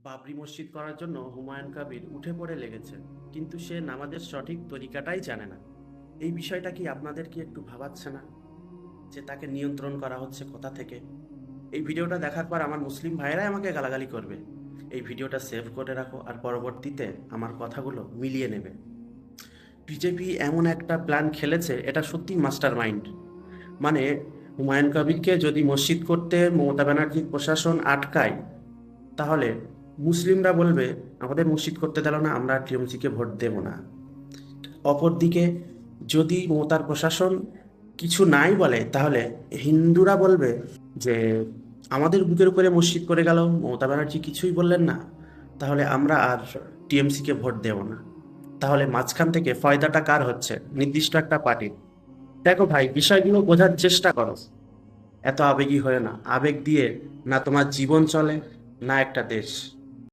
বাবরি মসজিদ করার জন্য হুমায়ুন কবির উঠে পড়ে লেগেছে, কিন্তু সে নামাজের সঠিক তরিকাটাই জানে না। এই বিষয়টা কি আপনাদের কি একটু ভাবাচ্ছে না যে তাকে নিয়ন্ত্রণ করা হচ্ছে কোথা থেকে? এই ভিডিওটা দেখার পর আমার মুসলিম ভাইয়েরাই আমাকে গালাগালি করবে। এই ভিডিওটা সেভ করে রাখো আর পরবর্তীতে আমার কথাগুলো মিলিয়ে নেবে। বিজেপি এমন একটা প্ল্যান খেলেছে, এটা সত্যি মাস্টার মাইন্ড। মানে হুমায়ুন কবিরকে যদি মসজিদ করতে মমতা ব্যানার্জির প্রশাসন আটকায়, তাহলে মুসলিমরা বলবে আমাদের মসজিদ করতে দিল না, আমরা টিএমসিকে ভোট দেব না। অপরদিকে যদি মমতার প্রশাসন কিছু নাই বলে, তাহলে হিন্দুরা বলবে যে আমাদের বুকের উপরে মসজিদ করে গেল, মমতা ব্যানার্জি কিছুই বললেন না, তাহলে আমরা আর টিএমসিকে ভোট দেব না। তাহলে মাঝখান থেকে ফয়দাটা কার হচ্ছে? নির্দিষ্ট একটা পার্টি। দেখো ভাই, বিষয়গুলো বোঝার চেষ্টা করো। এত আবেগী হয়ে না, আবেগ দিয়ে না তোমার জীবন চলে, না একটা দেশ।